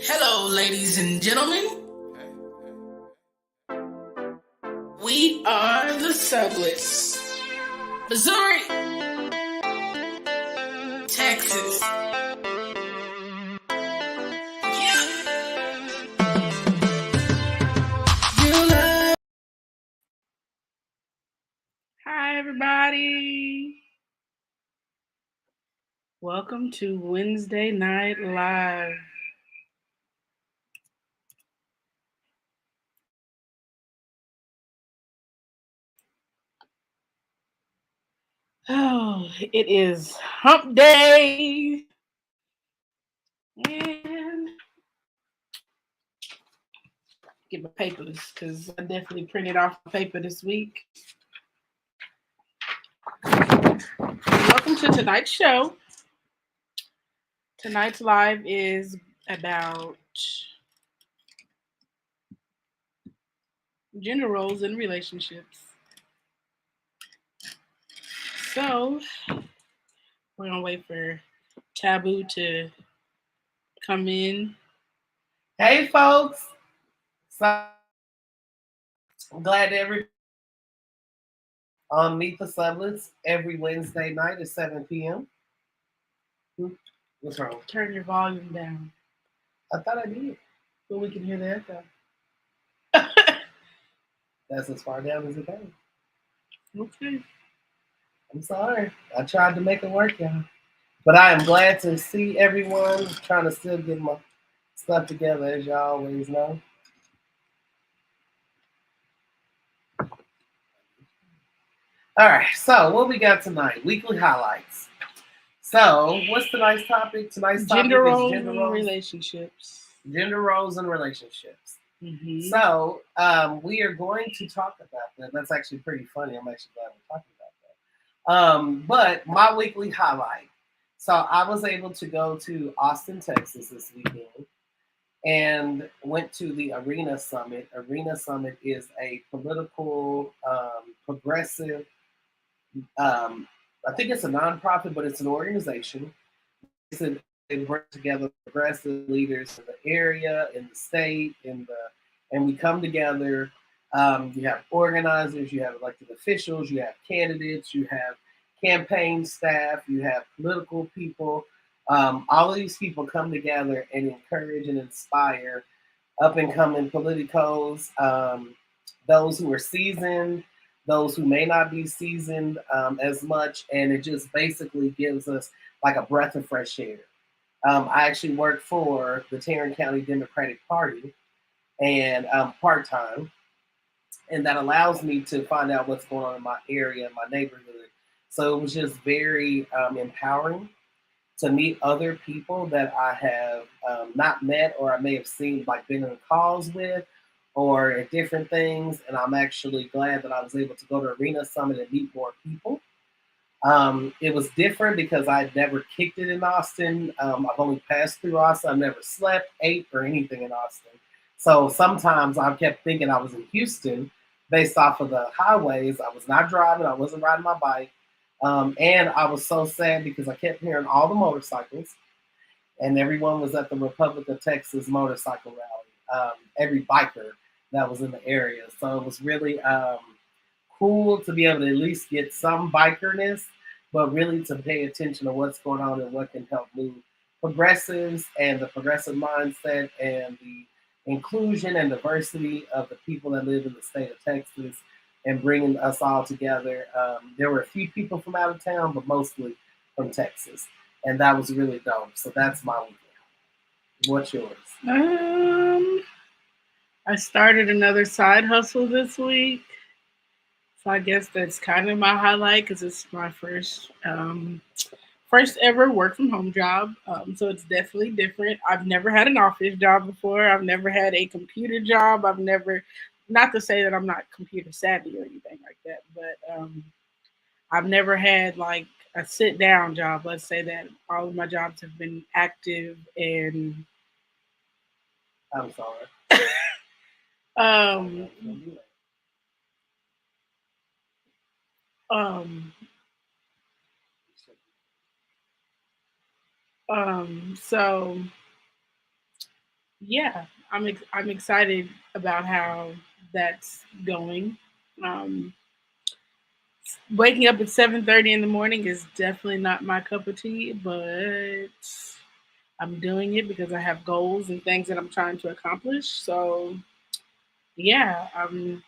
Hello, ladies and gentlemen. We are the Subletts. Missouri, Texas. Yeah. Hi, everybody. Welcome to Wednesday Night Live. Oh, it is hump day. And get my papers because I definitely printed off the paper this week. Welcome to tonight's show. Tonight's live is about gender roles in relationships. So we're gonna wait for Taboo to come in. Hey, folks. So I'm glad every on Meet the Sublets every Wednesday night at 7 p.m. What's wrong? Turn your volume down. I thought I did. But we can hear the echo. That's as far down as it goes. Okay. I'm sorry. I tried to make it work, y'all. But I am glad to see everyone. Trying to still get my stuff together, as y'all always know. All right. So what we got tonight? Weekly highlights. So what's tonight's topic? Tonight's Gender topic is roles gender in roles. relationships. Gender roles and relationships. Mm-hmm. So we are going to talk about that. That's actually pretty funny. I'm actually glad we're talking about that. But my weekly highlight. So I was able to go to Austin, Texas this weekend and went to the Arena Summit. Arena Summit is a political, progressive, I think it's a nonprofit, but it's an organization. They bring together progressive leaders in the area, in the state, and we come together. You have organizers, you have elected officials, you have candidates, you have campaign staff, you have political people. All of these people come together and encourage and inspire up and coming politicos, those who are seasoned, those who may not be seasoned as much, and it just basically gives us like a breath of fresh air. I actually work for the Tarrant County Democratic Party and part time, and that allows me to find out what's going on in my area, my neighborhood. So it was just very empowering to meet other people that I have not met or I may have seen, like been in calls with or at different things. And I'm actually glad that I was able to go to Arena Summit and meet more people. It was different because I'd never kicked it in Austin. I've only passed through Austin. I've never slept, ate, or anything in Austin. So sometimes I kept thinking I was in Houston based off of the highways. I was not driving. I wasn't riding my bike. And I was so sad because I kept hearing all the motorcycles, and everyone was at the Republic of Texas motorcycle rally. Every biker that was in the area. So it was really cool to be able to at least get some bikerness, but really to pay attention to what's going on and what can help move progressives and the progressive mindset and the inclusion and diversity of the people that live in the state of Texas and bringing us all together. There were a few people from out of town, but mostly from Texas. And that was really dope. So that's my weekend. What's yours? Um, I started another side hustle this week. So I guess that's kind of my highlight because it's my first ever work from home job. So it's definitely different. I've never had an office job before. I've never had a computer job. I've never, not to say that I'm not computer savvy or anything like that, but I've never had like a sit down job. Let's say that all of my jobs have been active and I'm sorry. um um so yeah, I'm excited about how that's going. Um, Waking up at 7:30 in the morning is definitely not my cup of tea, but I'm doing it because I have goals and things that I'm trying to accomplish. So yeah, I'm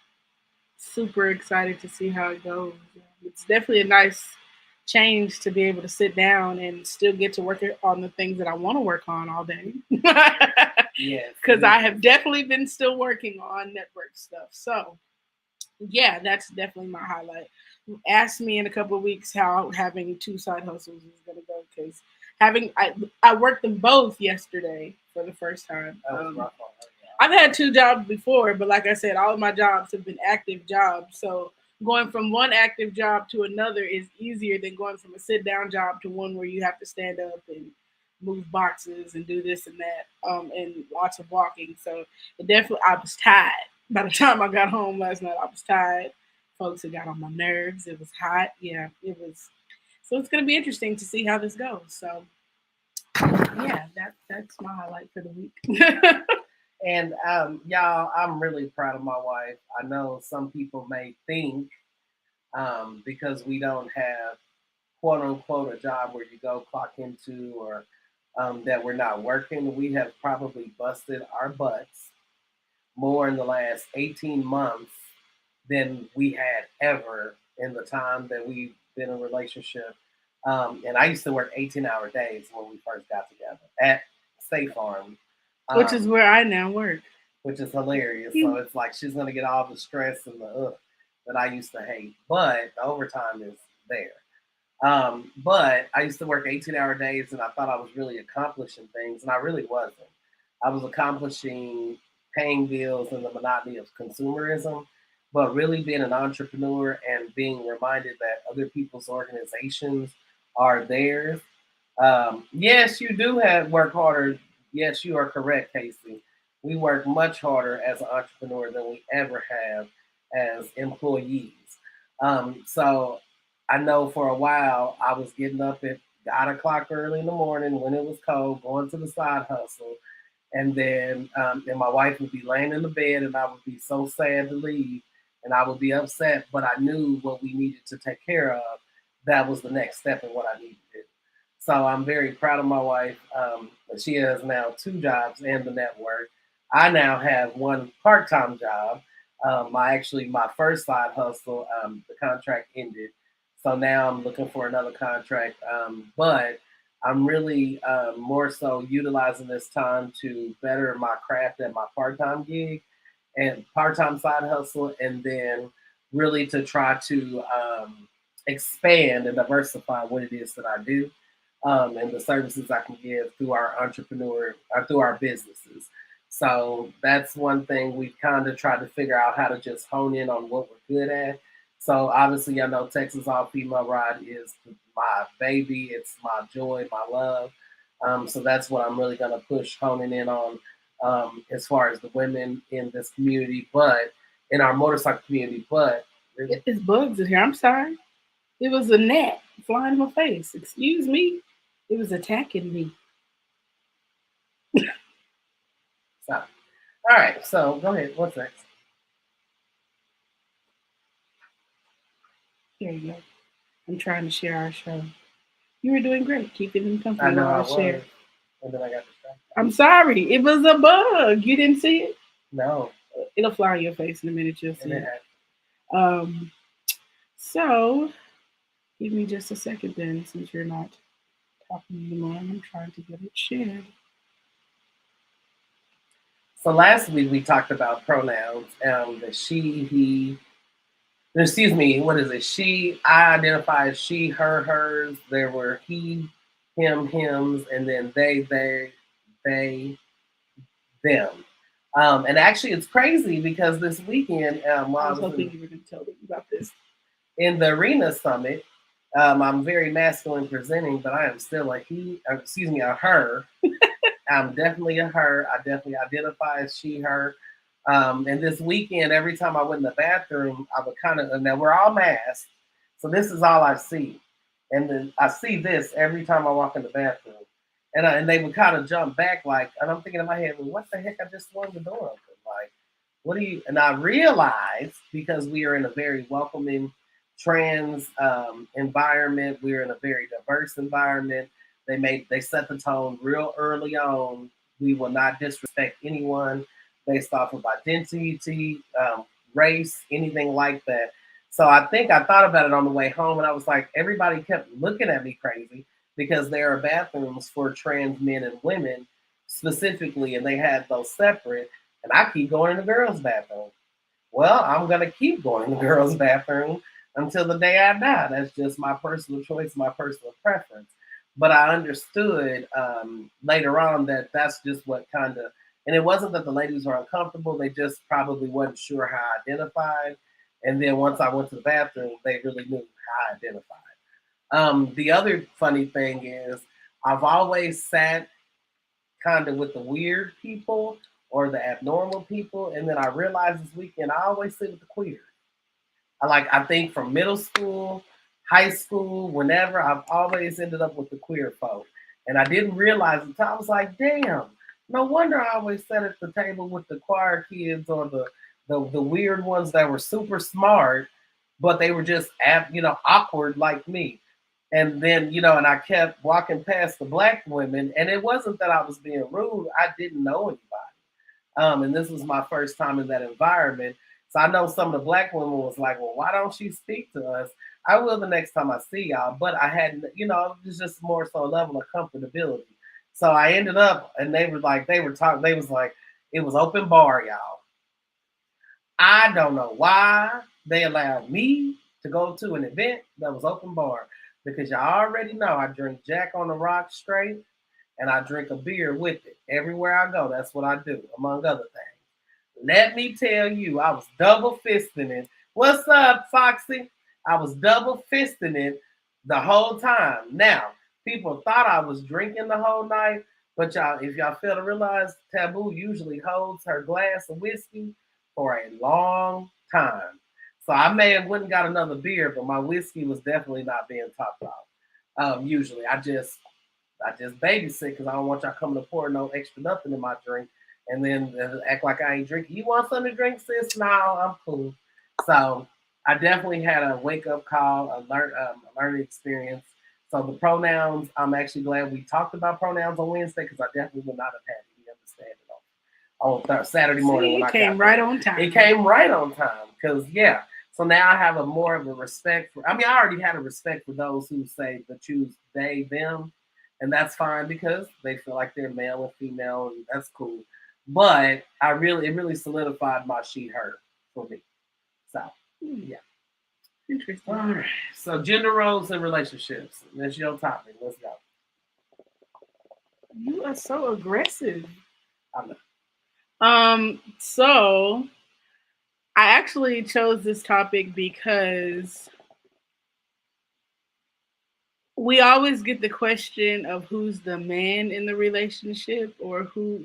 super excited to see how it goes. It's definitely a nice change to be able to sit down and still get to work on the things that I want to work on all day. Yes, Because it I is. have definitely been still working on network stuff. So yeah, that's definitely my highlight. Ask me in a couple of weeks how having two side hustles is gonna go because having I worked them both yesterday for the first time. That was rough on her. I've had two jobs before, but like I said, all of my jobs have been active jobs. So going from one active job to another is easier than going from a sit down job to one where you have to stand up and move boxes and do this and that, and lots of walking. So it definitely, I was tired. By the time I got home last night, I was tired. Folks, it got on my nerves. It was hot. Yeah, it was. So it's going to be interesting to see how this goes. So yeah, that's my highlight for the week. And y'all, I'm really proud of my wife. I know some people may think because we don't have quote unquote a job where you go clock into or that we're not working. We have probably busted our butts more in the last 18 months than we had ever in the time that we've been in a relationship. And I used to work 18-hour days when we first got together at State Farm, Which is um, where I now work. which is hilarious. So it's like she's going to get all the stress and the that I used to hate. But the overtime is there. But I used to work 18-hour days and I thought I was really accomplishing things, and I really wasn't. I was accomplishing paying bills and the monotony of consumerism, but really being an entrepreneur and being reminded that other people's organizations are theirs. Yes, you do have work harder. Yes, you are correct, Casey. We work much harder as an entrepreneur than we ever have as employees. So I know for a while I was getting up at God o'clock early in the morning when it was cold, going to the side hustle, and my wife would be laying in the bed, and I would be so sad to leave, and I would be upset, but I knew what we needed to take care of. That was the next step in what I needed to do. So I'm very proud of my wife. She has now two jobs and the network. I now have one part-time job. My first side hustle, the contract ended, so now I'm looking for another contract. But I'm really more so utilizing this time to better my craft at my part-time gig and part-time side hustle, and then really to try to expand and diversify what it is that I do, and the services I can give through our entrepreneur or through our businesses. So that's one thing we've kind of tried to figure out how to just hone in on what we're good at. So obviously, I know Texas All Female Ride is my baby. It's my joy, my love. So that's what I'm really going to push honing in on as far as the women in this community, but in our motorcycle community. But really, It's bugs in here. I'm sorry. It was a gnat flying in my face. Excuse me. It was attacking me. so all right. So go ahead. What's next? There you go. I'm trying to share our show. You were doing great. Keeping them I company know while I I share. was, and then I got distracted. I'm sorry. It was a bug. You didn't see it? No, It'll fly in your face in a minute. You'll and see it it. had. Um, so give me just a second then, since you're not talking anymore. I'm trying to get it shared. So last week we talked about pronouns. The she, he. Excuse me. What is it? She. I identify as she, her, hers. There were he, him, hims, and then they, them. And actually, it's crazy because this weekend, I while I was was hoping you were going to tell me about this. in the arena summit, I'm very masculine presenting, but I am still a he. Excuse me, a her. I'm definitely a her. I definitely identify as she, her. And this weekend, every time I went in the bathroom, I would kind of, and now we're all masked, so this is all I see. And then I see this every time I walk in the bathroom. And they would kind of jump back like, and I'm thinking in my head, well, what the heck? I just swung the door open. Like, what do you? And I realized because we are in a very welcoming trans environment, we're in a very diverse environment. They set the tone real early on. We will not disrespect anyone based off of identity, race, anything like that. So I think I thought about it on the way home, and I was like, everybody kept looking at me crazy because there are bathrooms for trans men and women specifically, and they had those separate. And I keep going in the girls' bathroom. Well, I'm gonna keep going in the girls' bathroom until the day I die. That's just my personal choice, my personal preference. But I understood later on that that's just what kind of, and it wasn't that the ladies were uncomfortable; they just probably wasn't sure how I identified. And then once I went to the bathroom, they really knew how I identified. The other funny thing is, I've always sat kind of with the weird people or the abnormal people, and then I realized this weekend I always sit with the queer. I think from middle school, high school, whenever I've always ended up with the queer folk, and I didn't realize until I was like, damn, no wonder I always sat at the table with the choir kids or the weird ones that were super smart, but they were just awkward like me. And then, and I kept walking past the black women, and it wasn't that I was being rude. I didn't know anybody. And this was my first time in that environment. So I know some of the black women was like, well, why don't she speak to us? I will the next time I see y'all. But I hadn't, it was just more so a level of comfortability. So I ended up, and they were talking, they was like, it was open bar, y'all. I don't know why they allowed me to go to an event that was open bar because y'all already know I drink Jack on the Rock straight and I drink a beer with it. Everywhere I go, that's what I do, among other things. Let me tell you, I was double fisting it. What's up, Foxy? I was double fisting it the whole time. Now, people thought I was drinking the whole night, but y'all, if y'all fail to realize, Taboo usually holds her glass of whiskey for a long time. So I may have went and got another beer, but my whiskey was definitely not being topped off. Usually, I just babysit because I don't want y'all coming to pour no extra nothing in my drink and then act like I ain't drinking. You want something to drink, sis? No, I'm cool. So I definitely had a wake up call, a learning experience. So the pronouns, I'm actually glad we talked about pronouns on Wednesday because I definitely would not have had any understanding on Saturday morning See, when it I came got right there. on time. It came right on time because yeah. So now I have a more of a respect for. I mean, I already had a respect for those who say the choose they them, and that's fine because they feel like they're male and female, and that's cool. But it really solidified my she her for me. So yeah. Interesting. All right. So gender roles and relationships. That's your topic. Let's go. You are so aggressive. I'm not. So I actually chose this topic because we always get the question of who's the man in the relationship or who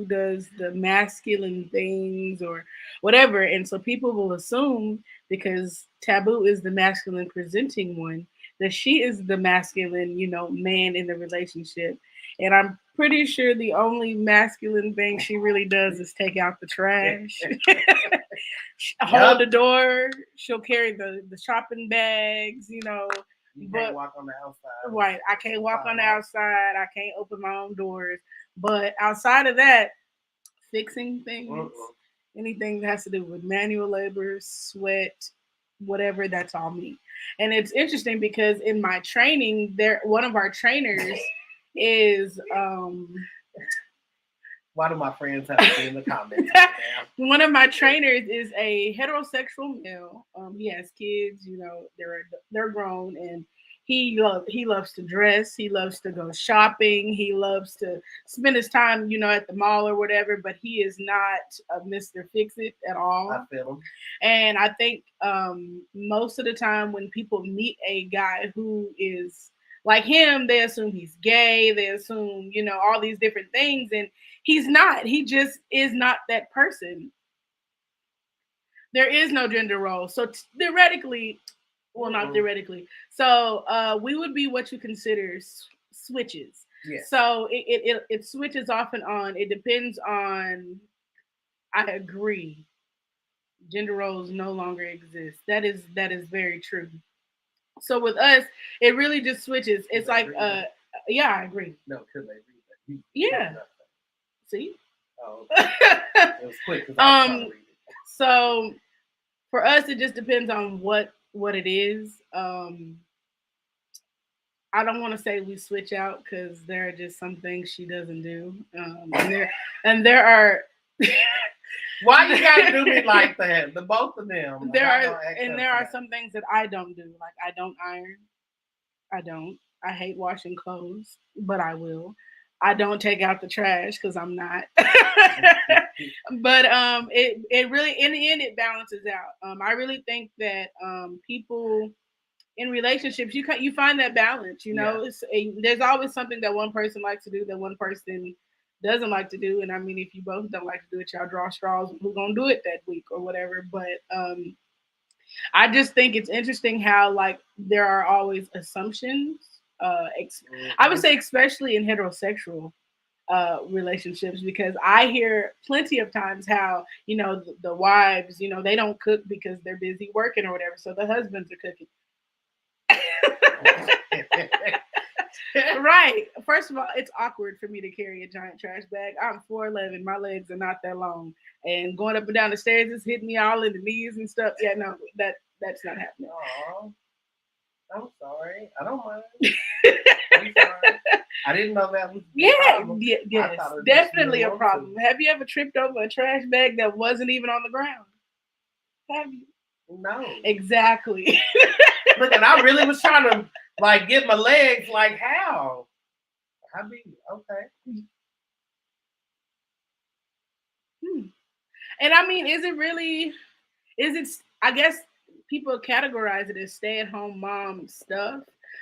does the masculine things or whatever. And so people will assume because Taboo is the masculine presenting one that she is the masculine, man in the relationship. And I'm pretty sure the only masculine thing she really does is take out the trash, hold Yep. the door, she'll carry the shopping bags, You can't but walk on the outside. right, I can't walk on the outside. I can't open my own doors. But outside of that, fixing things, Uh-uh. anything that has to do with manual labor, sweat, whatever, that's all me. And it's interesting because in my training, there one of our trainers is Why do my friends have to be in the comments right now? one of my trainers is a heterosexual male. He has kids. They're grown, and he loves to dress. He loves to go shopping. He loves to spend his time, at the mall or whatever. But he is not a Mister Fix It at I all. feel them. And I think most of the time when people meet a guy who is like him, they assume he's gay. They assume, all these different things. And he's not. He just is not that person. There is no gender role. So theoretically, well, not Uh-uh. theoretically. So we would be what you consider switches. Yes. So it switches off and on. It depends on. I agree. Gender roles no longer exist. That is very true. So with us, it really just switches. Could It's they like read that? yeah, I agree. No, could they read that? You Yeah. picking up See. that. Oh, okay. It was quick because I was trying to read it. So for us, it just depends on what it is. I don't want to say we switch out because there are just some things she doesn't do, and there are Why you gotta do me like that? The both of them. there I'm not are gonna ask and them there are today. some things that I don't do. Like I don't iron. I don't. I hate washing clothes, but I will. I don't take out the trash because I'm not. But it really in the end it balances out. I really think that people in relationships you find that balance. Yeah. There's always something that one person likes to do that one person doesn't like to do, and I mean if you both don't like to do it, y'all draw straws. Who gonna do it that week or whatever? But I just think it's interesting how like there are always assumptions. I would Mhm. say especially in heterosexual relationships because I hear plenty of times how the wives they don't cook because they're busy working or whatever, so the husbands are cooking. Right. First of all, it's awkward for me to carry a giant trash bag. I'm 4'11". My legs are not that long, and going up and down the stairs is hitting me all in the knees and stuff. Yeah, no, that's not happening. Aw, I'm sorry. I don't mind. I'm sorry. I didn't know that was Yeah, a problem. I yes, thought it was just you definitely didn't a want to. problem. Have you ever tripped over a trash bag that wasn't even on the ground? Have you? No. Exactly. Look, and I really was trying to like get my legs. Like how? How be okay? Hmm. And I mean, is it really? Is it? I guess people categorize it as stay-at-home mom stuff,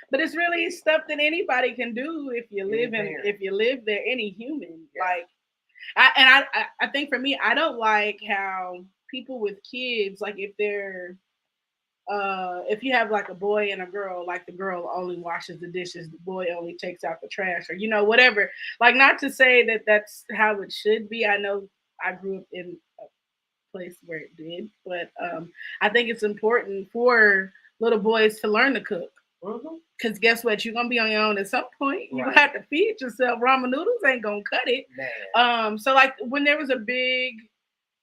but it's really stuff that anybody can do if you Any live in parent. if you live there. Any human, Yeah. like I think for me, I don't like how people with kids, like if you have like a boy and a girl, like the girl only washes the dishes, the boy only takes out the trash, or whatever. Like, not to say that that's how it should be. I know I grew up in a place where it did, but I think it's important for little boys to learn to cook. Mm-hmm. Cause guess what? You're gonna be on your own at some point. You're Right. gonna have to feed yourself. Ramen noodles ain't gonna cut it. Man. So like when there was a big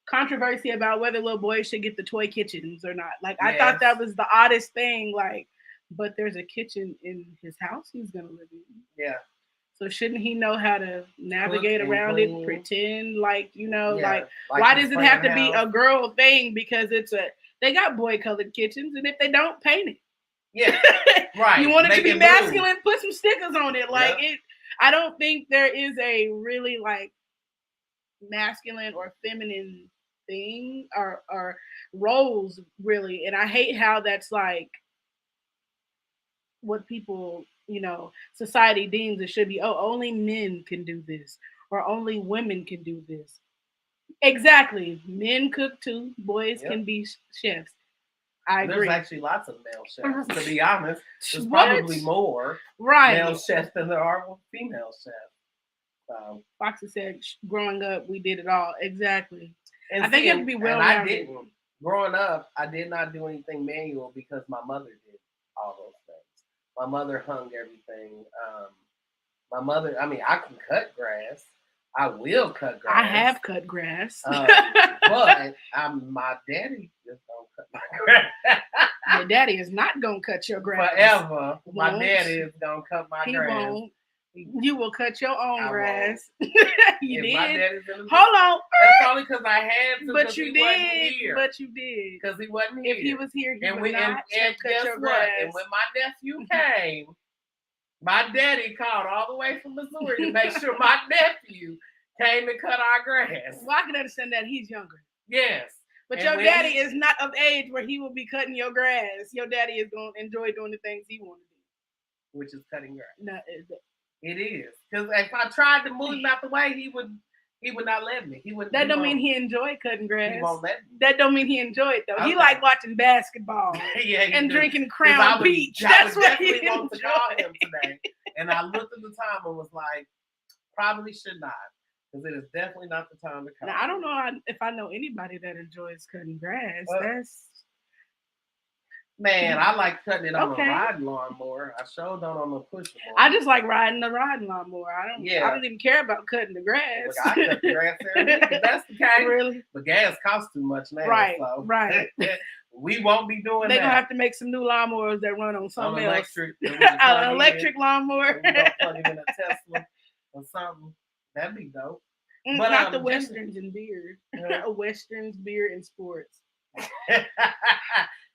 controversy about whether little boys should get the toy kitchens or not. Like I thought Yes. that was the oddest thing. Like, but there's a kitchen in his house he's gonna live in. Yeah. So shouldn't he know how to navigate Cook and around it? clean. Pretend like Yeah. like Like why his does it have friend to be house. a girl thing? Because they got boy colored kitchens, and if they don't paint it, Yeah. Right. you want it Make to be it masculine, put some stickers on it. Like Yeah. it. I don't think there is a really like masculine or feminine thing or roles really, and I hate how that's like what people society deems it should be. Oh, only men can do this or only women can do this. Exactly, men cook too, boys Yep. can be chefs. I And there's agree. actually lots of male chefs. To be honest, there's What? probably more Right. male chefs than there are female chefs. Foxy said, growing up, we did it all. Exactly. And I think you have to be well I rounded. didn't. Growing up, I did not do anything manual because my mother did all those things. My mother hung everything. My mother, I mean, I can cut grass. I will cut grass. I have cut grass. But my daddy just don't cut my grass. Your daddy is not gonna cut your grass Forever. My Won't. daddy is gonna cut my He grass. won't. You will cut your own I grass. You If my did. daddy's in the Hold on. That's only because I had to. But you he wasn't did. here. But you did. Because he wasn't here. If he was here, he and would not and have cut guess your what? grass. And when my nephew came, my daddy called all the way from Missouri to make sure my nephew came and cut our grass. Well, I can understand that he's younger. Yes. But And your when daddy is not of age where he will be cutting your grass. Your daddy is going to enjoy doing the things he wants to do. Which is cutting grass. No, it is. Because if I tried to move him out the way, he would not let me. He would. That don't mean he enjoyed cutting grass. He won't let me. That don't mean he enjoyed it, though. Okay. He liked watching basketball yeah, and do. drinking Crown Peach. I That's would what he definitely want to call him enjoyed. today And I looked at the time and was like, probably should not, because it is definitely not the time to Now cut. I don't know if I know anybody that enjoys cutting grass. That's Man, I like cutting it on a okay. riding lawnmower. I sure don't on the push mower. I just like riding the riding lawnmower. I don't. Yeah. I don't even care about cutting the grass. Look, I cut the grass every week. If that's the case, Really? but gas costs too much now. Right, So right. we won't be doing They're that. gonna have to make some new lawnmowers that run on something else. Electric, An electric lawnmower. We gonna plug it in a Tesla or something. That'd be dope. But not the westerns and beer. Westerns, beer, and sports.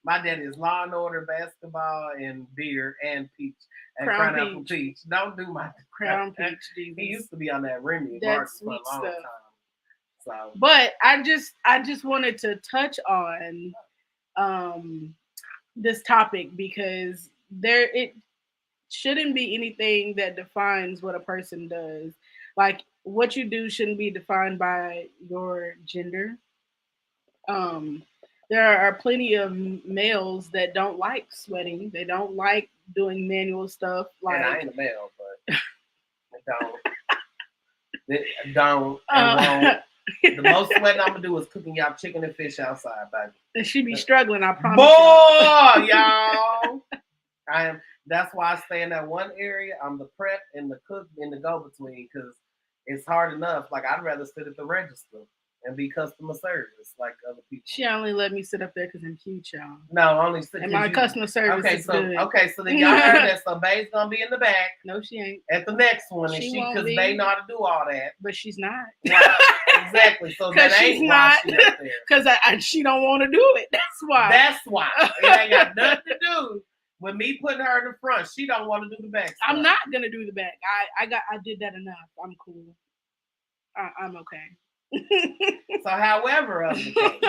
My daddy is Law and Order, basketball, and beer, and peach, and Crown Apple Peach. Don't do my Crown Peach. He used to be on that Remy That's for a long stuff. time. So, but I just wanted to touch on this topic because it shouldn't be anything that defines what a person does. Like what you do shouldn't be defined by your gender. There are plenty of males that don't like sweating. They don't like doing manual stuff. Like and I ain't a male, but don't and won't. The most sweating I'm gonna do is cooking y'all chicken and fish outside, baby. And she be struggling, I promise. Boy, y'all. I am. That's why I stay in that one area. I'm the prep and the cook and the go between because it's hard enough. Like I'd rather sit at the register and be customer service like other people. She only let me sit up there because I'm cute, y'all. No, only sit. And my customer service is good. Okay, so then y'all heard that. So Bay's gonna be in the back. No, she ain't. At the next one, and she because Bay know how to do all that. But she's not. Right. Exactly. So that ain't she's why not. she up there. Because she don't want to do it. That's why. That's why. It ain't got nothing to do with me putting her in the front. She don't want to do the back stuff. I'm not gonna do the back. I did that enough. I'm cool. I'm okay. So, however, of the case,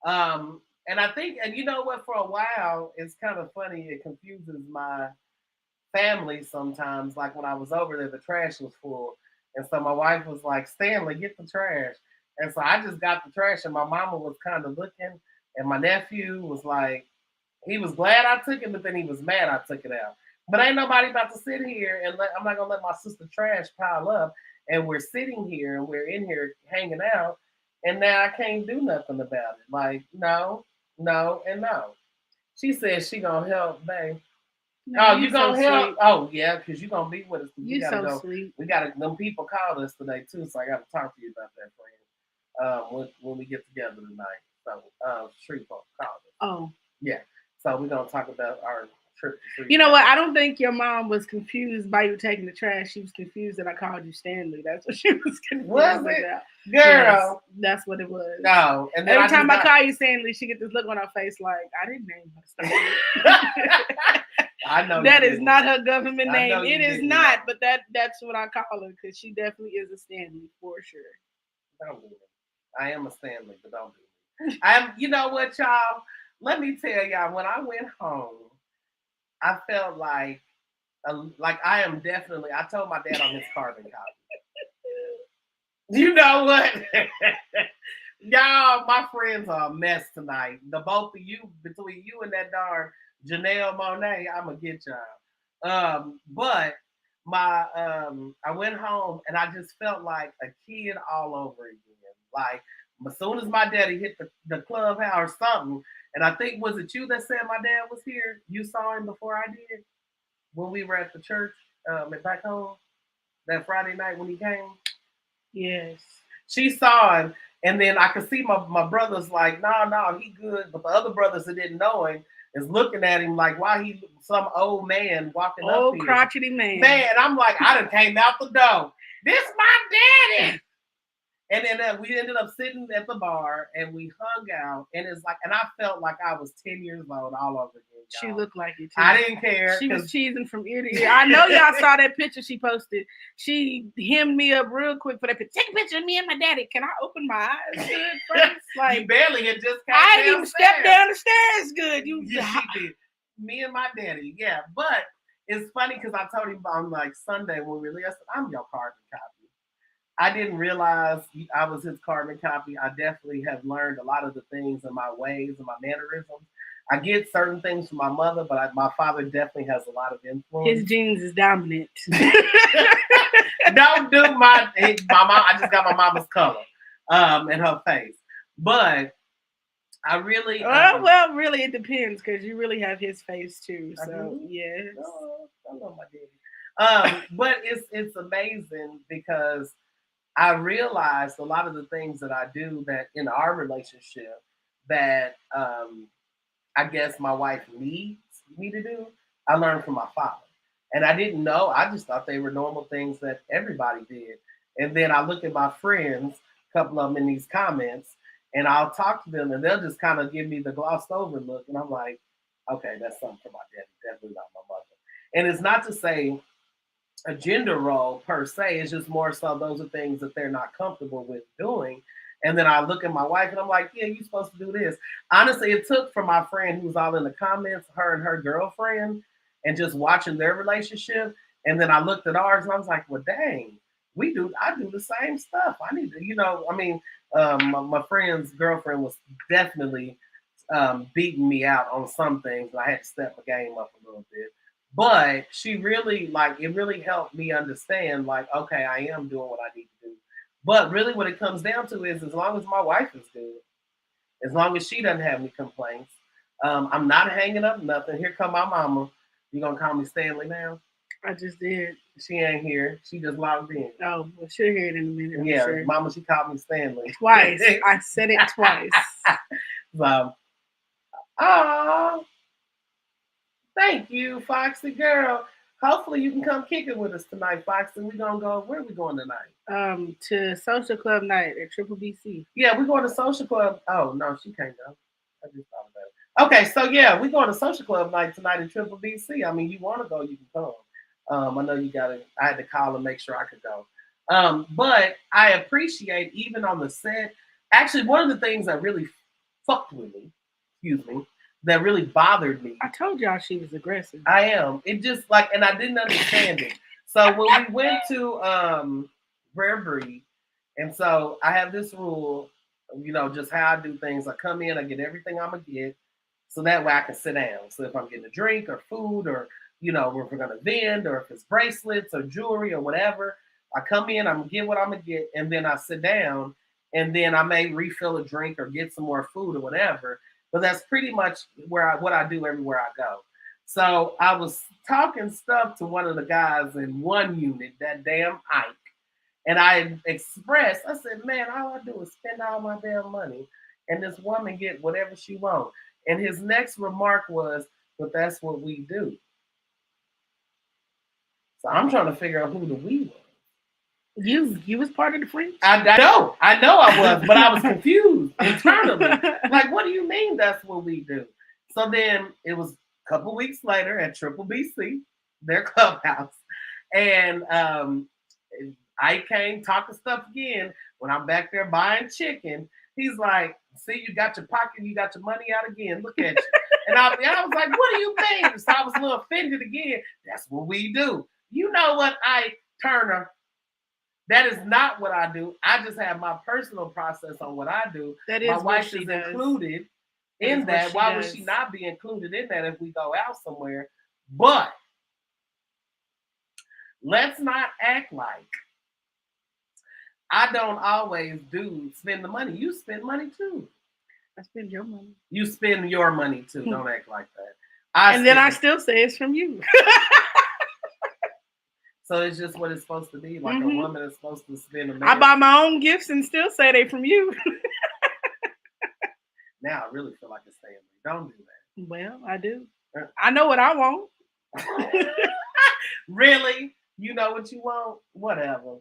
and I think, and you know what, for a while, it's kind of funny. It confuses my family sometimes. Like when I was over there, the trash was full, and so my wife was like, "Stanley, get the trash." And so I just got the trash, and my mama was kind of looking, and my nephew was like, he was glad I took it, but then he was mad I took it out. But ain't nobody about to sit here and I'm not gonna let my sister trash pile up. And we're sitting here and we're in here hanging out, and now I can't do nothing about it. Like, no, and no. She says she gonna help, babe. No, you gonna help? Sweet. Oh yeah, because you gonna be with us. You gotta go. Sweet. We gotta. Them people called us today too, so I gotta talk to you about that, friend. When we get together tonight. So, Street Folk called us. Oh yeah. So we're gonna talk about our trip to Street. You know what? I don't think your mom was confused by you taking the trash. She was confused that I called you Stanley. That's what she was confused about. Girl, yes, that's what it was. No, and every time I call you Stanley, she get this look on her face like I didn't name her Stanley. I know that is not her government name. It is not, know. but that's what I call her because she definitely is a Stanley for sure. Don't do it. I am a Stanley, but don't do it. I'm. You know what, y'all? Let me tell y'all. When I went home, I felt like I am definitely. I told my dad I'm his carbon copy. You know what? Y'all, my friends are a mess tonight. The both of you, between you and that darn Janelle Monáe, I'm gonna get y'all. But I went home and I just felt like a kid all over again. Like as soon as my daddy hit the clubhouse or something, and I think was it you that said my dad was here? You saw him before I did when we were at the church back home that Friday night when he came. Yes, she saw him, and then I could see my brothers like, no, he good, but the other brothers that didn't know him is looking at him like, why he some old man walking up here. Old crotchety man. Man, I'm like, I done came out the door. This my daddy. And then we ended up sitting at the bar and we hung out. And it's like, and I felt like I was 10 years old all over again. Y'all. She looked like it too. I didn't care. She was cheesing from ear to ear. I know y'all saw that picture she posted. She hemmed me up real quick for that picture. Take a picture of me and my daddy. Can I open my eyes good first? Like, you barely had just came I didn't even step down the stairs good. You she did. Me and my daddy, yeah. But it's funny because I told him on like Sunday when we released, I'm your carbon copy. I didn't realize I was his carbon copy. I definitely have learned a lot of the things and my ways and my mannerisms. I get certain things from my mother, but my father definitely has a lot of His influence. genes is dominant. Don't do my mom. I just got my mama's color, in her face. But I really, Well, really, it depends because you really have his face too. I So do. yes. Oh, I love my daddy. But it's amazing because I realized a lot of the things that I do that in our relationship that I guess my wife needs me to do, I learned from my father. And I didn't know, I just thought they were normal things that everybody did. And then I look at my friends, a couple of them in these comments, and I'll talk to them and they'll just kind of give me the glossed over look. And I'm like, okay, that's something for my daddy, definitely not my mother. And it's not to say a gender role per se. It's just more so those are things that they're not comfortable with doing. And then I look at my wife and I'm like, yeah, you're supposed to do this. Honestly, it took for my friend who was all in the comments, her and her girlfriend, and just watching their relationship. And then I looked at ours and I was like, well, dang, I do the same stuff. I need to, I mean, my friend's girlfriend was definitely beating me out on some things. And I had to step the game up a little bit. But she really it really helped me understand okay, I am doing what I need to do. But really what it comes down to is as long as my wife is good, as long as she doesn't have any complaints, I'm not hanging up nothing. Here come my mama. You gonna call me Stanley now? I just did. She ain't here. She just logged in. Oh, well, she'll hear it in a minute. I'm Yeah, sure. mama, she called me Stanley. Twice. I said it twice. So, oh, thank you, Foxy girl. Hopefully you can come kick it with us tonight, Foxy. We gonna go. Where are we going tonight? To social club night at Triple BC. Yeah, we're going to social club. Oh no, she can't go. I just thought about it. Okay, so yeah, we're going to social club night tonight at Triple BC. I mean, you want to go, you can come. I know you got to. I had to call and make sure I could go. But I appreciate even on the set. Actually, one of the things that really fucked with me, excuse me, that really bothered me. I told y'all she was aggressive. I am. It just and I didn't understand it. So when we went to Rare Breed, and so I have this rule, just how I do things. I come in, I get everything I'm gonna get, so that way I can sit down. So if I'm getting a drink or food or if we're gonna vend or if it's bracelets or jewelry or whatever, I come in, I'm gonna get what I'm gonna get, and then I sit down, and then I may refill a drink or get some more food or whatever. But that's pretty much what I do everywhere I go. So I was talking stuff to one of the guys in one unit, that damn Ike. And I expressed, I said, man, all I do is spend all my damn money and this woman get whatever she wants. And his next remark was, but that's what we do. So I'm trying to figure out who the we was. You was part of the French? I know I was, but I was confused internally. Like, what do you mean that's what we do? So then it was a couple weeks later at Triple BC, their clubhouse. And I came talking stuff again when I'm back there buying chicken. He's like, see, you got your pocket, you got your money out again. Look at you. And I was like, what do you mean? So I was a little offended again. That's what we do. You know what, Ike Turner? That is not what I do. I just have my personal process on what I do. That is my wife is included in that. Why would she not be included in that if we go out somewhere? But let's not act like I don't always spend the money. You spend money too. I spend your money. You spend your money too. Don't act like that. Then I still say it's from you. So it's just what it's supposed to be. Like a woman is supposed to spend a man. I buy my own gifts and still say they from you. Now I really feel like it's family. Don't do that. Well, I do. I know what I want. Really? You know what you want? Whatever.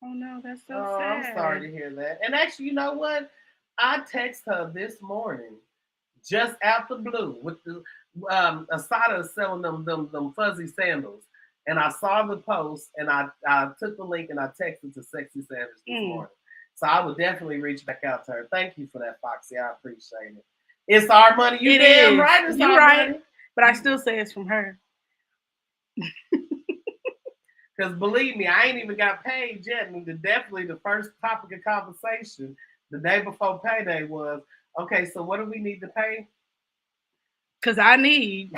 Oh no, that's so sad. I'm sorry to hear that. And actually, you know what? I text her this morning, just out the blue, with the Asada selling them fuzzy sandals. And I saw the post and I took the link and I texted to Sexy Savage this morning. So I would definitely reach back out to her. Thank you for that, Foxy. I appreciate it. It's our money. You damn right. It's our money. But I still say it's from her. Because believe me, I ain't even got paid yet. And definitely the first topic of conversation the day before payday was, Okay, so what do we need to pay? Cause I need.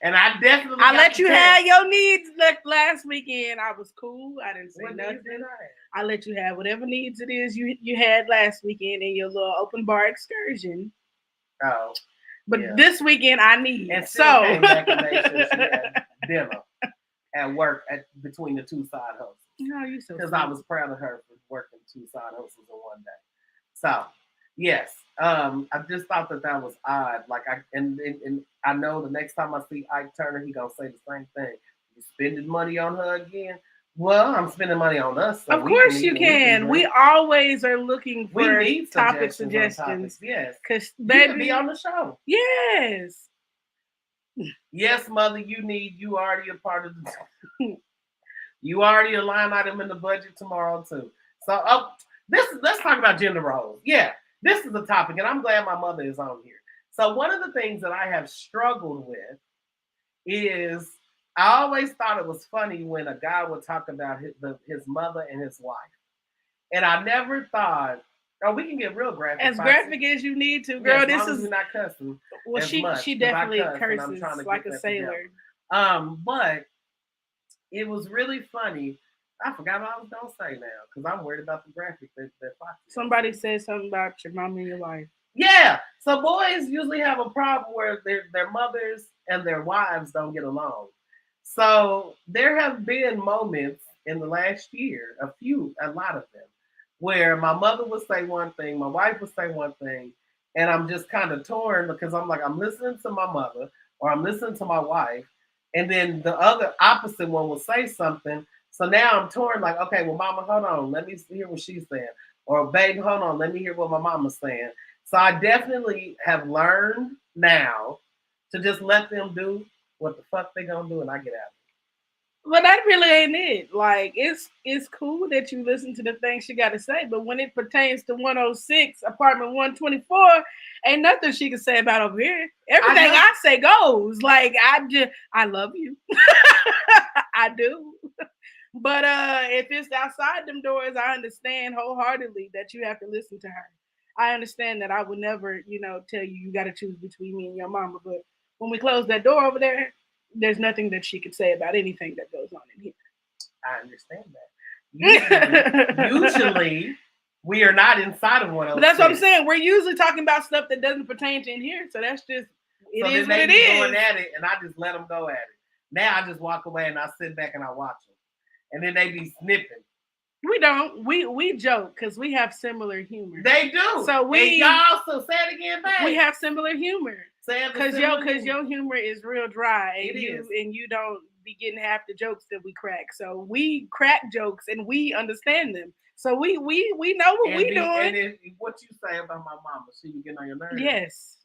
And I definitely I got let the you check. have your needs last weekend. I was cool. I didn't say What nothing. needs did I I let you have whatever needs it is you had last weekend in your little open bar excursion. have? Oh, But yeah. this weekend I need. And still So came back and made sure she had dinner at work at between the two side hustles. no, you so Because sweet. I was proud of her for working two side hustles in one day. So yes, I just thought that that was odd. Like and I know the next time I see Ike Turner, he gonna say the same thing. You spending money on her again? Well, I'm spending money on us, so Of we can course eat you and we can can. We drink. always are looking We for need topic suggestions on topics. suggestions. Yes, Cause you could be baby, on the show. yes. Yes, mother, you already a part of the. You already a line item in the budget tomorrow too. So let's talk about gender roles. Yeah, this is the topic, and I'm glad my mother is on here. So one of the things that I have struggled with is I always thought it was funny when a guy would talk about his mother and his wife, and I never thought, oh, we can get real graphic. As graphic as you need to, girl. Yeah, as this long is as we're not cussing. well. As much, She 'cause I definitely cuss, and I'm trying curses to like get a that sailor. together. But it was really funny. I forgot what I was gonna say now because I'm worried about the graphic that Fox. Somebody said something about your mom and your wife. Yeah, so boys usually have a problem where their mothers and their wives don't get along. So there have been moments in the last year, a lot of them, where my mother would say one thing, my wife would say one thing, and I'm just kind of torn because I'm like, I'm listening to my mother or I'm listening to my wife, and then the other opposite one will say something. So now I'm torn, like, okay, well, mama, hold on, let me hear what she's saying. Or babe, hold on, let me hear what my mama's saying. So I definitely have learned now to just let them do what the fuck they gonna do, and I get out. But that really ain't it. Like it's cool that you listen to the things she got to say, but when it pertains to 106 apartment 124, ain't nothing she can say about over here. Everything I say goes. Like I love you. I do. But if it's outside them doors, I understand wholeheartedly that you have to listen to her. I understand that I would never, tell you you got to choose between me and your mama. But when we close that door over there, there's nothing that she could say about anything that goes on in here. I understand that. Usually we are not inside of one of those. But that's what I'm saying. We're usually talking about stuff that doesn't pertain to in here. So that's just it so is what it is. Going at it, and I just let them go at it. Now I just walk away and I sit back and I watch them, and then they be snipping. We don't. We joke because we have similar humor. They do. So and y'all so say it again, babe. We have similar humor. Because your humor is real dry, and you don't be getting half the jokes that we crack. So we crack jokes and we understand them. So we know what we doing. And then what you say about my mama? She be getting on your nerves. Yes.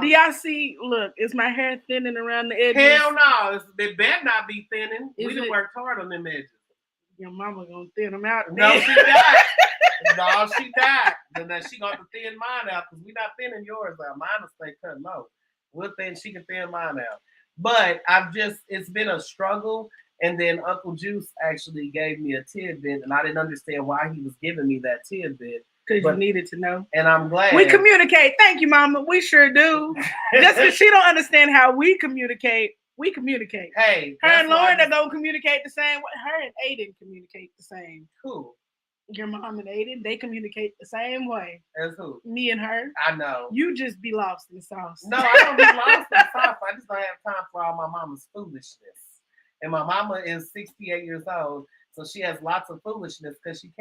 Do y'all see? Look, is my hair thinning around the edges? Hell no, it better not be thinning. We done worked hard on them edges. Your mama gonna thin them out. No, she died. No, she died. Then she got to thin mine out because we not thinning yours out. Mine will stay cut low. We'll thin. She can thin mine out. But it's been a struggle. And then Uncle Juice actually gave me a tidbit, and I didn't understand why he was giving me that tidbit. Because you needed to know. And I'm glad. We communicate. Thank you, Mama. We sure do. Just because she don't understand how we communicate, we communicate. Hey. Her and Lauren are going to communicate the same way. Her and Aiden communicate the same. Who? Your mom and Aiden, they communicate the same way. As who? Me and her. I know. You just be lost in the sauce. No, I don't be lost in the sauce. I just don't have time for all my mama's foolishness. And my mama is 68 years old, so she has lots of foolishness because she's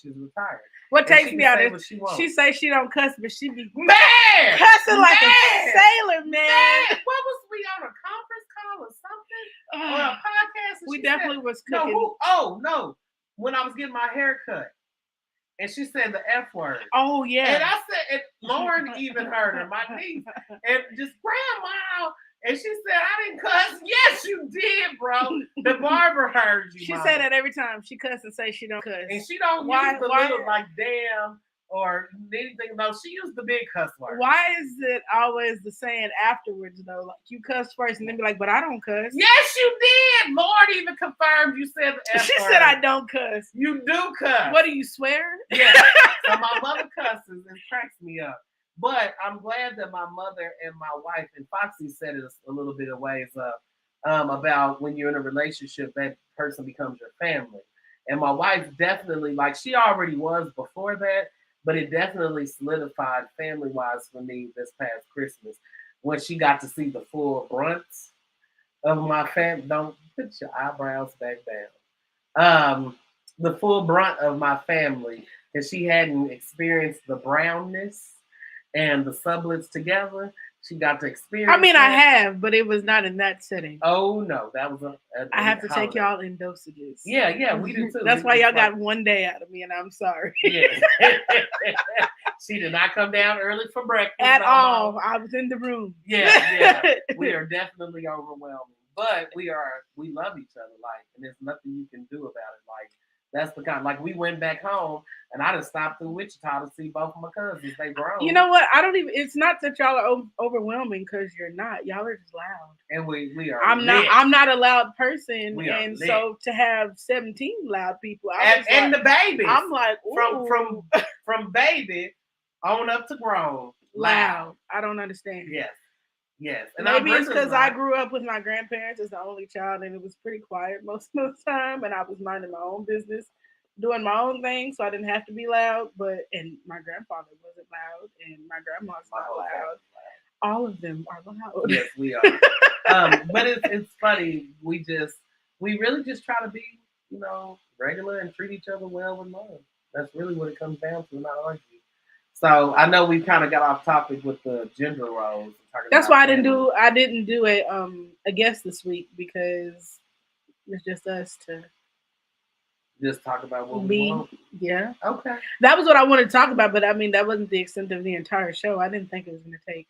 retired. What takes me out of she say she don't cuss, but she be cussing like a sailor, man. What was we on a conference call or something? Or a podcast? We definitely was cooking. No. When I was getting my hair cut. And she said the F word. Oh, yeah. And I said, and Lauren even heard her, my niece. And just, grandma. And she said, I didn't cuss. Yes, you did, bro. The barber heard you. She said that every time. She cuss and say she don't cuss. And she don't use the little like damn or anything. No, she used the big cuss word. Why is it always the saying afterwards though? Like you cuss first and then be like, but I don't cuss. Yes, you did. Lord even confirmed you said the F She word. said I don't cuss. You do cuss. What do you swear? Yeah. So my mother cusses and cracks me up. But I'm glad that my mother and my wife and Foxy said it a little bit of ways about when you're in a relationship, that person becomes your family. And my wife definitely, like she already was before that, but it definitely solidified family wise for me this past Christmas when she got to see the full brunts of my family. Don't put your eyebrows back down. The full brunt of my family, and she hadn't experienced the brownness and the sublets together. She got to experience. I mean, that. I have, but it was not in that setting. Oh no, that was I have to take y'all in dosages. Yeah, we do too. That's why y'all got one day out of me, and I'm sorry. Yeah. She did not come down early for breakfast at all. I was in the room. Yeah. We are definitely overwhelming, but we love each other, like, and there's nothing you can do about it. Like, that's the kind. Like, we went back home, and I just stopped through Wichita to see both of my cousins. They grown. You know what? I don't even. It's not that y'all are overwhelming because you're not. Y'all are just loud. And we are. I'm lit. not. I'm not a loud person, We are and lit. so to have 17 loud people, and like, the babies. I'm like from baby on up to grown. Loud. I don't understand. Yes. And maybe it's because I grew up with my grandparents as the only child, and it was pretty quiet most of the time, and I was minding my own business, doing my own thing, so I didn't have to be loud. And my grandfather wasn't loud, and my grandma's not loud. All of them are loud. Yes, we are. But it's funny. We really just try to be, regular and treat each other well with love. That's really what it comes down to, not argue. So I know we kind of got off topic with the gender roles. That's why I didn't do a guest this week, because it's just us to just talk about what we want. Yeah. Okay. That was what I wanted to talk about, but I mean that wasn't the extent of the entire show. I didn't think it was going to take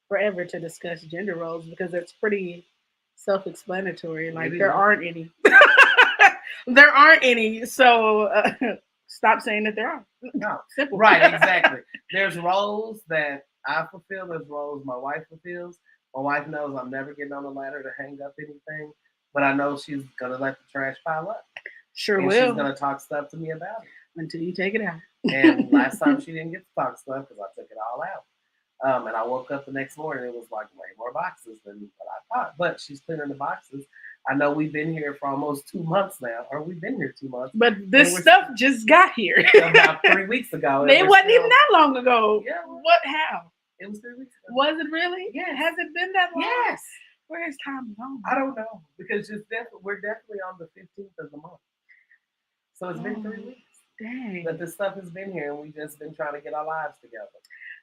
forever to discuss gender roles because it's pretty self-explanatory. Like there aren't any. There aren't any. So stop saying that there are. No. Simple. Right, exactly. There's roles that I fulfill. There's roles my wife fulfills. My wife knows I'm never getting on the ladder to hang up anything, but I know she's going to let the trash pile up. Sure and will. She's going to talk stuff to me about it. Until you take it out. And last time she didn't get to talk stuff because I took it all out. And I woke up the next morning, it was like way more boxes than what I thought. But she's cleaning the boxes. I know we've been here for almost 2 months now, or we've been here 2 months. But this stuff just got here. About 3 weeks ago. It wasn't even that long ago. Yeah. What? How? It was 3 weeks ago. Was it really? Yeah. Has it been that long? Yes. Where is time gone? I don't know. Because we're definitely on the 15th of the month. So it's been 3 weeks. Dang. That this stuff has been here, and we've just been trying to get our lives together.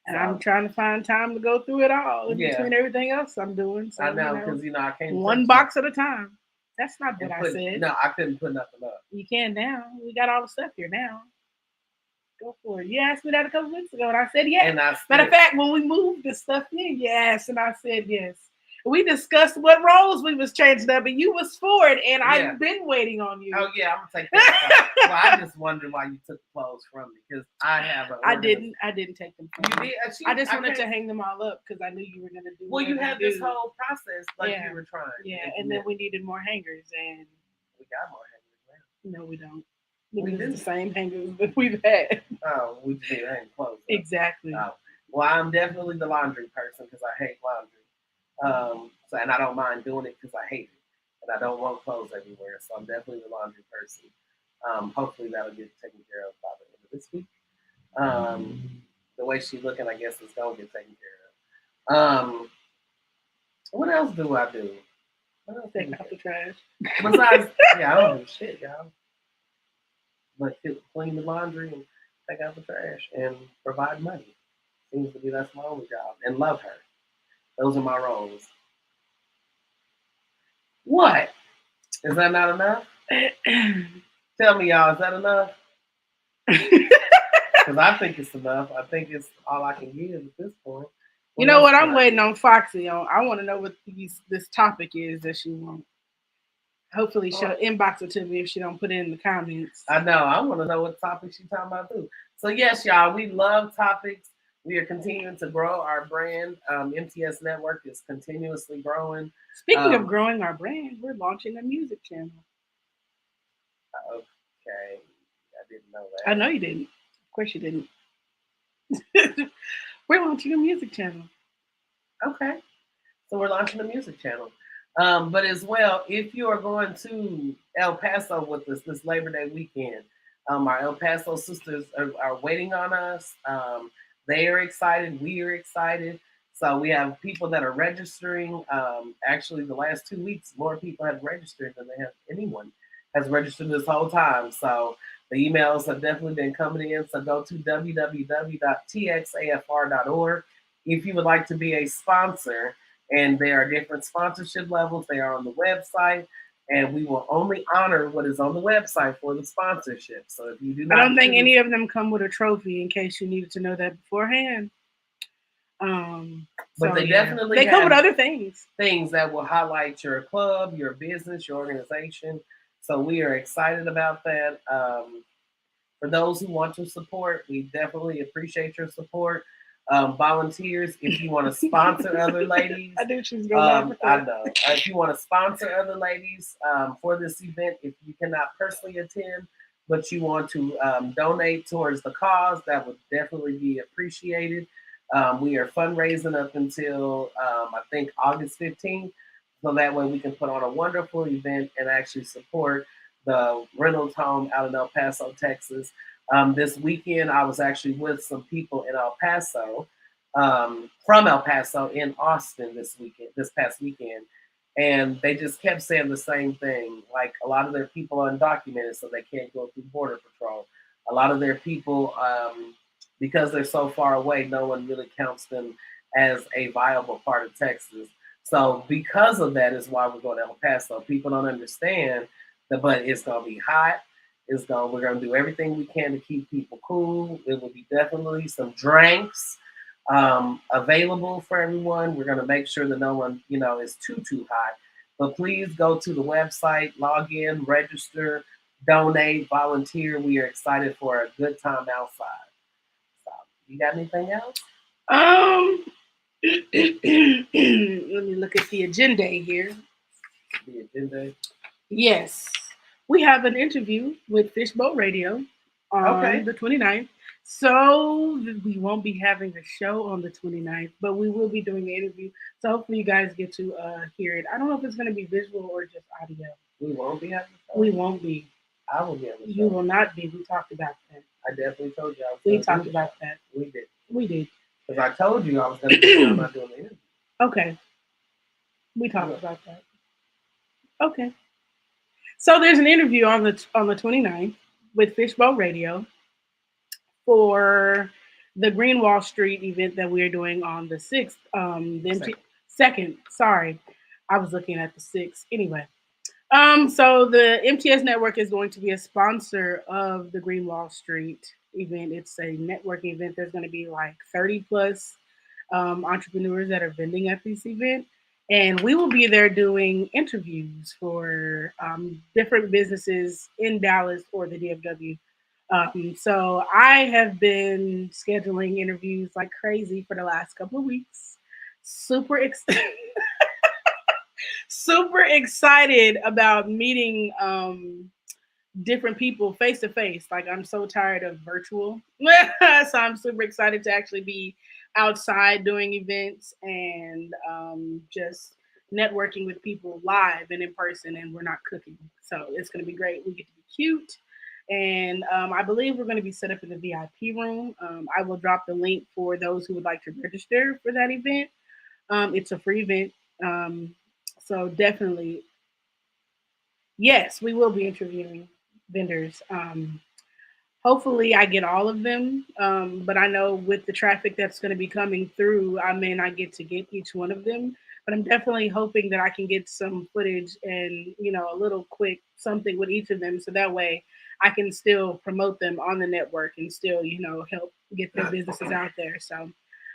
And I'm trying to find time to go through it all in between everything else I'm doing. So, I know, because I can't. One box at a time. That's not what I said. No, I couldn't put nothing up. You can now. We got all the stuff here now. Go for it. You asked me that a couple weeks ago, and I said yes. Matter of fact, when we moved the stuff in, yes, and I said yes. We discussed what roles we was changing up, and you was for it, and I've been waiting on you. Oh yeah, I'm gonna take that. Well, I just wondered why you took the clothes from me because I have. I didn't take them from you. Did? I just wanted to hang them all up because I knew you were gonna do. Well, you had this whole process you were trying. Yeah, and then we needed more hangers, and we got more hangers now. No, we don't. We do the same hangers that we've had. Oh, we just need to hang clothes. Exactly. Oh. Well, I'm definitely the laundry person because I hate laundry. And I don't mind doing it because I hate it, and I don't want clothes everywhere. So I'm definitely the laundry person. Hopefully that'll get taken care of by the end of this week. The way she's looking, I guess it's gonna get taken care of. What else do I do? Take out the trash. Besides, I don't do shit, y'all. But clean the laundry and take out the trash and provide money. Seems to be that's my only job. And love her. Those are my roles. What? Is that not enough? Tell me, y'all, is that enough? Because I think it's enough. I think it's all I can give at this point. You know what? I'm waiting on Foxy on. I want to know what this topic is that she wants. Hopefully she'll Oh, inbox it to me if she don't put it in the comments. I know. I want to know what topic she's talking about too. So yes, y'all, we love topics. We are continuing to grow our brand. MTS Network is continuously growing. Speaking of Um, growing our brand, we're launching a music channel. okay, I didn't know I know that. you didn't. Of course you didn't. We're launching a music channel. Okay, so we're launching a music channel. But as well, if you are going to El Paso with us this Labor Day weekend, our El Paso sisters are waiting on us. They are excited. We are excited. So we have people that are registering. Actually, the last 2 weeks, more people have registered than they have anyone has registered this whole time. So the emails have definitely been coming in. So go to www.txafr.org if you would like to be a sponsor, and there are different sponsorship levels. They are on the website, and we will only honor what is on the website for the sponsorship. So if you do I don't not think choose, any of them come with a trophy in case you needed to know that beforehand. but So they yeah. definitely They come with have other things. things that will highlight your club, your business, your organization. So we are excited about that. For those who want to support, we definitely appreciate your support. Volunteers, if you want to sponsor other ladies, I knew she was gonna laugh at I that. know. If you want to sponsor other ladies for this event, if you cannot personally attend, but you want to donate towards the cause, that would definitely be appreciated. We are fundraising up until I think August 15th, so that way we can put on a wonderful event and actually support the Reynolds home out in El Paso, Texas. This weekend, I was actually with some people in El Paso, from El Paso in Austin this weekend, this past weekend, and they just kept saying the same thing. Like a lot of their people are undocumented, so they can't go through border patrol. A lot of their people, because they're so far away, no one really counts them as a viable part of Texas. So because of that is why we're going to El Paso. People don't understand that, but it's gonna be hot. We're gonna do everything we can to keep people cool. It will be definitely some drinks available for everyone. We're gonna make sure that no one, is too hot. But please go to the website, log in, register, donate, volunteer. We are excited for a good time outside. So, you got anything else? Um, let me look at the agenda here. The agenda. Yes, we have an interview with Fishbowl Radio on Okay. the 29th. So we won't be having a show on the 29th, but we will be doing an interview. So hopefully you guys get to hear it. I don't know if it's going to be visual or just audio. We won't be having a show. We won't be. I will be on the You show. will not be. We talked about that. I definitely told you I was We going to do talked the about show. that. We did. We did. Because I told you I was going to do it. I'm not doing the interview. Okay. We talked Look, about that. Okay. So there's an interview on the 29th with Fishbowl Radio for the Green Wall Street event that we're doing on the 6th. second. Second, sorry. I was looking at the 6th. Anyway. So the MTS Network is going to be a sponsor of the Green Wall Street event. It's a networking event. There's going to be like 30 plus entrepreneurs that are vending at this event. And we will be there doing interviews for different businesses in Dallas or the DFW. So I have been scheduling interviews like crazy for the last couple of weeks. Super super excited about meeting different people face to face. Like I'm so tired of virtual. So I'm super excited to actually be outside doing events and just networking with people live and in person, and we're not cooking. So it's going to be great. We get to be cute. And I believe we're going to be set up in the VIP room. I will drop the link for those who would like to register for that event. It's a free event. Um, so definitely, yes, we will be interviewing vendors. Hopefully, I get all of them. But I know with the traffic that's going to be coming through, I may not get to get each one of them. But I'm definitely hoping that I can get some footage and a little quick something with each of them, so that way I can still promote them on the network and still help get their businesses out there. So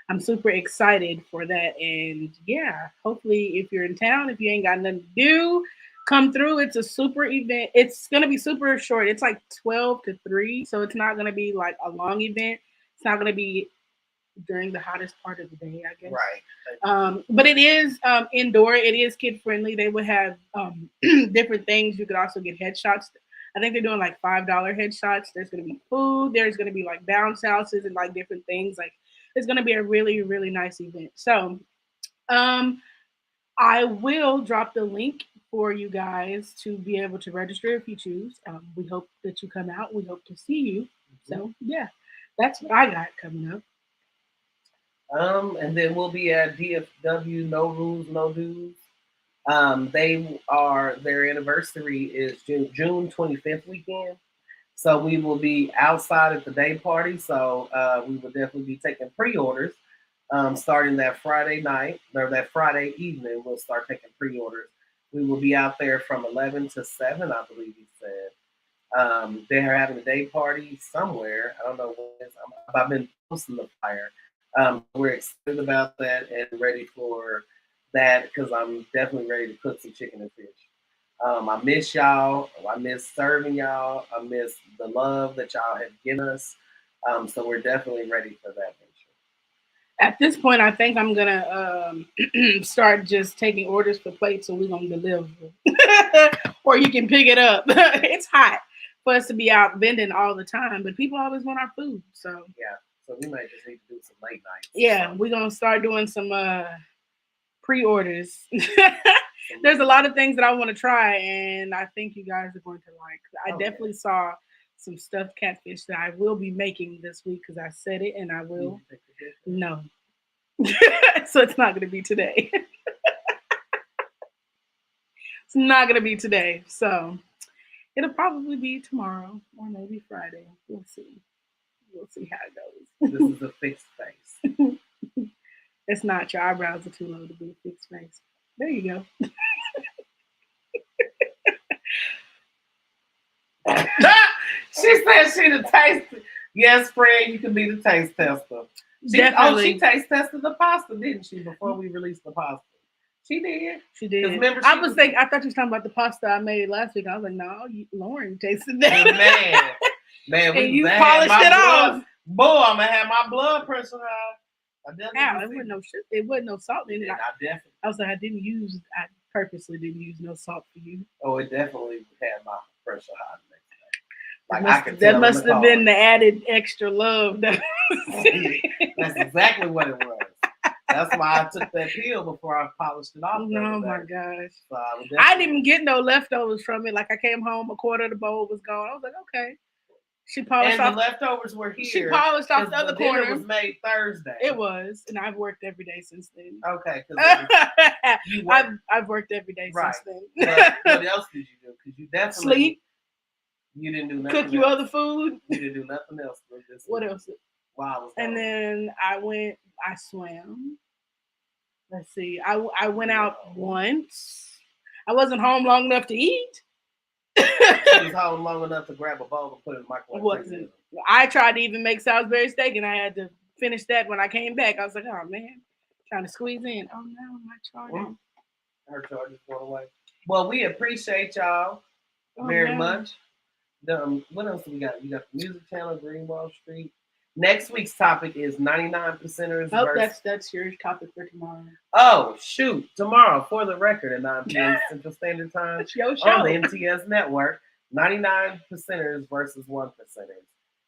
I'm super excited for that. And yeah, hopefully if you're in town, if you ain't got nothing to do, come through. It's a super event. It's gonna be super short. It's like 12 to 3, so it's not gonna be like a long event. It's not gonna be during the hottest part of the day, I guess. Right. But it is indoor. It is kid friendly. They would have different things. You could also get headshots. I think they're doing like $5 headshots. There's gonna be food. There's gonna be like bounce houses and like different things. Like it's gonna be a really really nice event. So um, I will drop the link for you guys to be able to register if you choose. We hope that you come out. We hope to see you. Mhm. So yeah, that's what I got coming up. And then we'll be at DFW, No Rules, No Dues. They are their anniversary is June 25th weekend. So we will be outside at the day party. So we will definitely be taking pre-orders starting that Friday night or that Friday evening. We'll start taking pre-orders. We will be out there from 11 to 7, I believe he said. They're having a day party somewhere. I don't know what it is. I've been posting the flyer. So we're excited about that and ready for that because I'm definitely ready to cook some chicken and fish. I miss y'all. I miss serving y'all. I miss the love that y'all have given us. So we're definitely ready for that venture. At this point, I think I'm gonna start just taking orders for plates, so we're gonna deliver, or you can pick it up. It's hot for us to be out vending all the time, but people always want our food. So Yeah. So we might just need to do some late nights. yeah, we're gonna start doing some pre-orders. There's a lot of things that I want to try, and I think you guys are going to like. I definitely saw some stuffed catfish that I will be making this week because I said it, and I will. No, so it's not going to be today. It's not going to be today. So it'll probably be tomorrow or maybe Friday. We'll see. We'll see how it This is a fixed face. goes. It's not. Your eyebrows are too low to be a fixed face. There you go. She said she the taste. Yes, Fred, you can be the taste tester. She taste tested the pasta, didn't she? Before we released the pasta, she did. She did. Remember, I was thinking. I thought you were talking about the pasta I made last week. I was like, no, Lauren tasted that. Man, and you polished it off. Boy, I'm gonna have my blood pressure high. How? It wasn't no shit. It wasn't no salt in it. I definitely. I was like, I purposely didn't use no salt for you. Oh, it definitely had my pressure high. Like that must have been the added extra love. That's exactly what it was. That's why I took that pill before I polished it off. Oh my gosh. So I didn't even get no leftovers from it. Like I came home, a quarter of the bowl was gone. I was like, okay. She polished off. The leftovers were here. She polished off the other corner. It was made Thursday. It was, and I've worked every day since then. Okay, I've worked every day since then. What else did you do? Because you definitely sleep. You didn't do nothing. Cook you other food. You didn't do nothing else. What else? Wow. And then I swam. Let's see. I went out once. I wasn't home long enough to eat. She was home long enough to grab a bowl and put it in the microwave. Wasn't. I tried to even make Salisbury steak, and I had to finish that when I came back. I was like, oh man, trying to squeeze in. Oh no, my charger. Her charger's going away. Well, we appreciate y'all very much. What else do we got? We got the music channel, Green Wall Street. Next week's topic is 99 percenters. Oh, that's your topic for tomorrow. Oh, shoot. Tomorrow, for the record, at 9 p.m. Central Standard Time on the MTS Network, 99 percenters versus 1 percenters.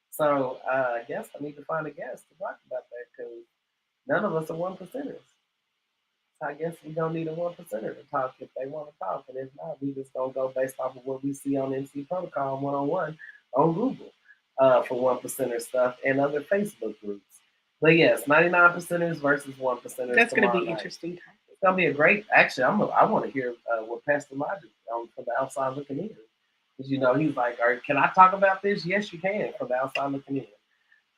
So I guess I need to find a guest to talk about that because none of us are 1 percenters. So I guess we don't need a 1 percenter to talk if they want to talk. And if not, we just going to go based off of what we see on MC Protocol 101 on Google. For 1 percenter stuff and other Facebook groups. But yes, 99 percenters versus 1 percenters. That's going to be interesting. It's going to be a great. Actually, I want to hear what Pastor Logic from the outside looking in. Because he's like, all right, can I talk about this? Yes, you can from the outside looking in.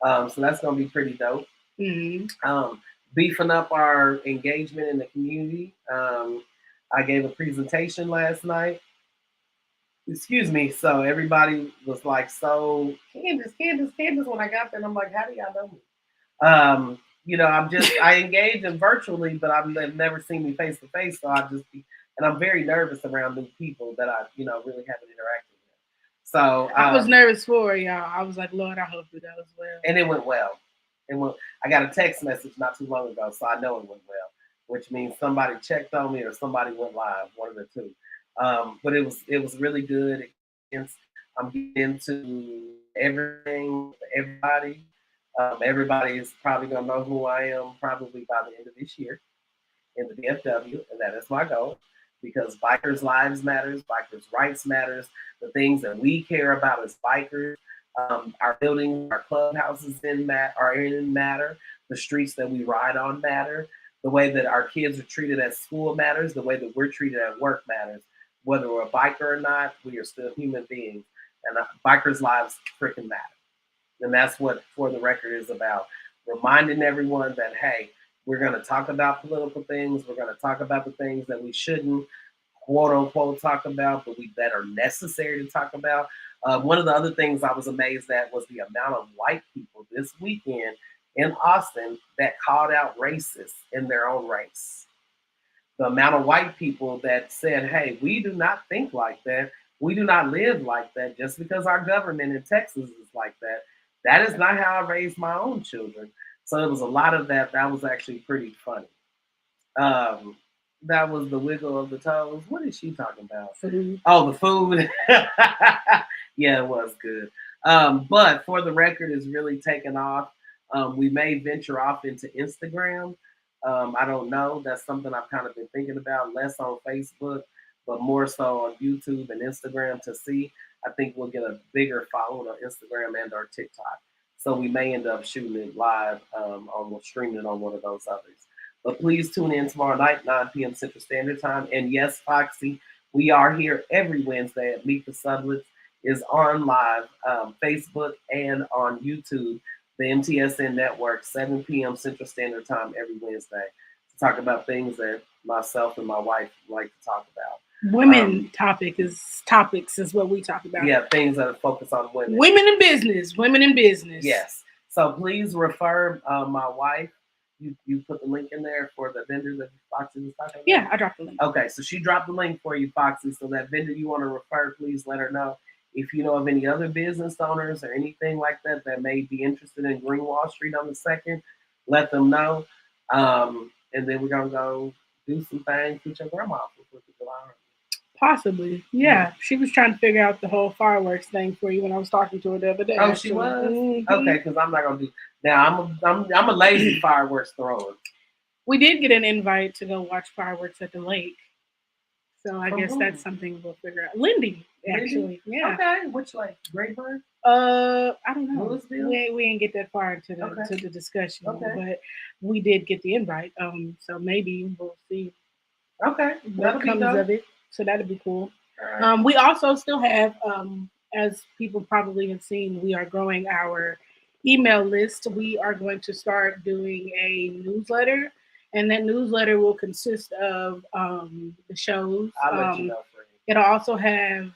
So that's going to be pretty dope. Mm-hmm. Beefing up our engagement in the community. I gave a presentation last night. Excuse me. So everybody was like, so Candace, when I got there, and I'm like, how do y'all know me? I engage them virtually, but I've never seen me face to face. So and I'm very nervous around new people that I, really haven't interacted with. So, I was nervous for y'all. I was like, Lord, I hope it goes well. and it went well. I got a text message not too long ago, so I know it went well, which means somebody checked on me or somebody went live, one of the two. But it was really good experience. I'm getting into everything for everybody. Everybody is probably gonna know who I am probably by the end of this year in the DFW, and that is my goal because bikers' lives matters, bikers' rights matters, the things that we care about as bikers. Our buildings, our clubhouses are in matter. The streets that we ride on matter. The way that our kids are treated at school matters. The way that we're treated at work matters. Whether we're a biker or not, we are still human beings, and bikers' lives freaking matter. And that's what For the Record is about. Reminding everyone that, hey, we're going to talk about political things. We're going to talk about the things that we shouldn't, quote unquote, talk about, but that are necessary to talk about. One of the other things I was amazed at was the amount of white people this weekend in Austin that called out racists in their own race. The amount of white people that said, hey, we do not think like that. We do not live like that just because our government in Texas is like that. That is not how I raised my own children. So it was a lot of that. That was actually pretty funny. Um, that was the wiggle of the toes. What is she talking about? Food. Oh, the food. Yeah, it was good. But For the Record is really taken off. We may venture off into Instagram. I don't know. That's something I've kind of been thinking about, less on Facebook, but more so on YouTube and Instagram to see. I think we'll get a bigger following on Instagram and our TikTok. So we may end up shooting it live streaming it on one of those others. But please tune in tomorrow night, 9 p.m. Central Standard Time. And yes, Foxy, we are here every Wednesday at Meet the Subletts is on live, Facebook and on YouTube, the MTSN network, 7 p.m. Central Standard Time every Wednesday to talk about things that myself and my wife like to talk about. Topics is what we talk about. Yeah, things that are focused on women. Women in business. Yes. So please refer my wife. You put the link in there for the vendor that Foxy was talking about? Yeah, I dropped the link. Okay, so she dropped the link for you, Foxy. So that vendor you want to refer, please let her know. If you know of any other business owners or anything like that that may be interested in Green Wall Street on the 2nd, let them know. And then we're going to go do some things with your grandma for 4th of July. Possibly. Yeah. She was trying to figure out the whole fireworks thing for you when I was talking to her the other day. Oh, she was? Mm-hmm. Okay, because I'm not going to do... Now, I'm a lazy fireworks thrower. We did get an invite to go watch fireworks at the lake. So I guess that's something we'll figure out. Lindy, actually. Yeah. Okay. Which lake? Great Bird? I don't know. We ain't get that far into the discussion. Okay. But we did get the invite. So maybe we'll see what comes of it. So that'd be cool. Right. We also still have, as people probably have seen, we are growing our email list. We are going to start doing a newsletter. And that newsletter will consist of the shows. I'll let you know. It'll also have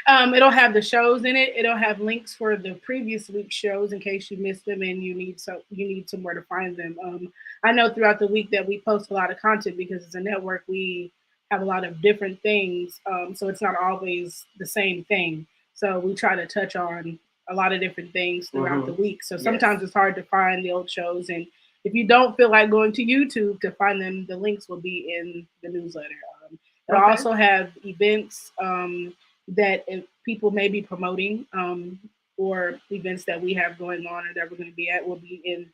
it'll have the shows in it. It'll have links for the previous week's shows in case you missed them and you need somewhere to find them. I know throughout the week that we post a lot of content because as a network we have a lot of different things, so it's not always the same thing. So we try to touch on a lot of different things throughout the week. So sometimes it's hard to find the old shows, and if you don't feel like going to YouTube to find them, the links will be in the newsletter. It'll also have events that people may be promoting, or events that we have going on or that we're going to be at will be in.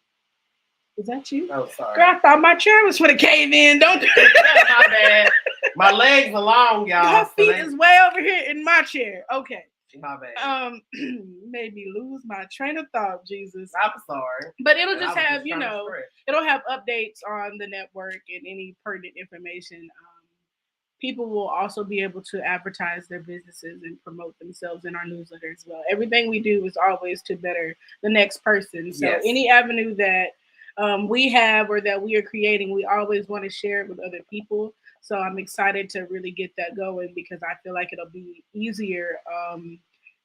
Is that you? Oh, sorry. Girl, I thought my chair was for the cave in. Don't do that. My bad. My legs are long, y'all. Your feet is way over here in my chair. Okay. My bad. Made me lose my train of thought, Jesus. I'm sorry. But it'll just have, it'll have updates on the network and any pertinent information. People will also be able to advertise their businesses and promote themselves in our newsletter as well. Everything we do is always to better the next person. So any avenue that we have or that we are creating, we always want to share it with other people. So I'm excited to really get that going because I feel like it'll be easier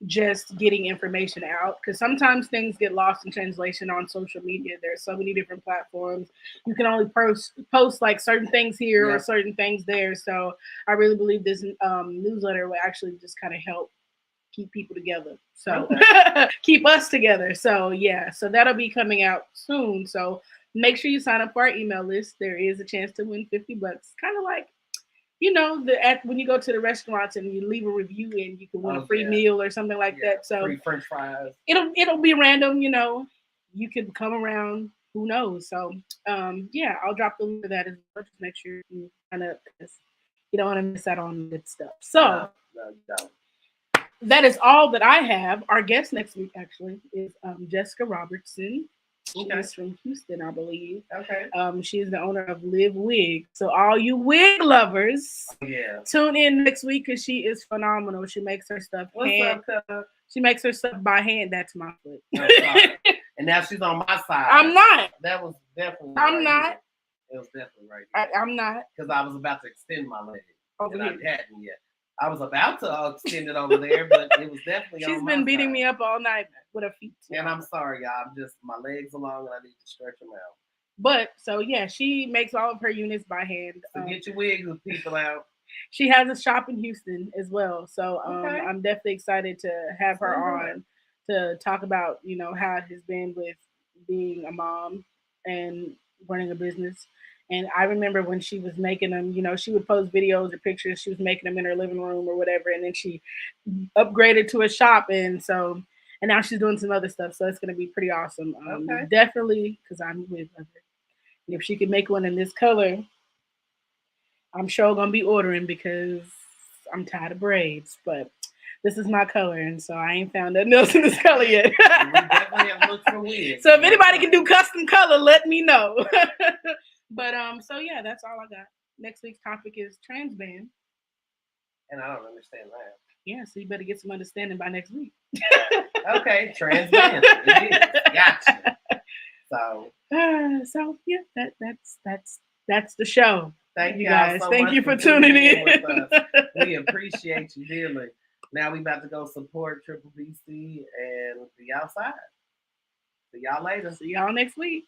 just getting information out, because sometimes things get lost in translation on social media. There's so many different platforms. You can only post like certain things here or Yep. certain things there. So I really believe this newsletter will actually just kind of help keep people together. So Okay. keep us together. So yeah, so that'll be coming out soon. So make sure you sign up for our email list. There is a chance to win $50. Kind of like, when you go to the restaurants and you leave a review and you can win a Oh free yeah. meal or something like Yeah. that. So Free French fries. it'll be random. You can come around. Who knows? So yeah, I'll drop the link for that as well. Just make sure you sign up because you don't want to miss out on good stuff. So No, no, you don't. that is all that I have. Our guest next week actually is Jessica Robertson. She Okay. is from Houston, I believe. Okay. She is the owner of Live Wig. So all you wig lovers, Oh, yeah. tune in next week because she is phenomenal. She makes her stuff What's up, cuz? She makes her stuff by hand. That's my foot. I'm sorry. And now she's on my side. I'm not. That was definitely. I'm right not. Here. It was definitely right here. I'm not. Because I was about to extend my leg, Over and here. I hadn't yet. I was about to extend it over there, but it was definitely. She's on been my beating side. me up all night with her feet. And I'm sorry, y'all. I'm just my legs are long, and I need to stretch them out. But so yeah, she makes all of her units by hand. So get your wigs with people out. She has a shop in Houston as well. So Okay. I'm definitely excited to have her on to talk about, how it has been with being a mom and running a business. And I remember when she was making them, she would post videos or pictures. She was making them in her living room or whatever. And then she upgraded to a shop. And now she's doing some other stuff. So it's going to be pretty awesome. Okay. Definitely, because I'm with her. And if she could make one in this color, I'm sure gonna be ordering because I'm tired of braids. But this is my color, and so I ain't found nothing else in this color yet. We definitely have to look for wigs. So if anybody can do custom color, let me know. But so yeah, that's all I got. Next week's topic is trans ban. And I don't understand that. Yeah, so you better get some understanding by next week. Okay, trans ban. It is. Gotcha. So yeah, that's the show. Thank you guys. so Thank much you for tuning in with us. We appreciate you dearly. Now we about to go support Triple BC and be outside. See y'all later. See y'all next week.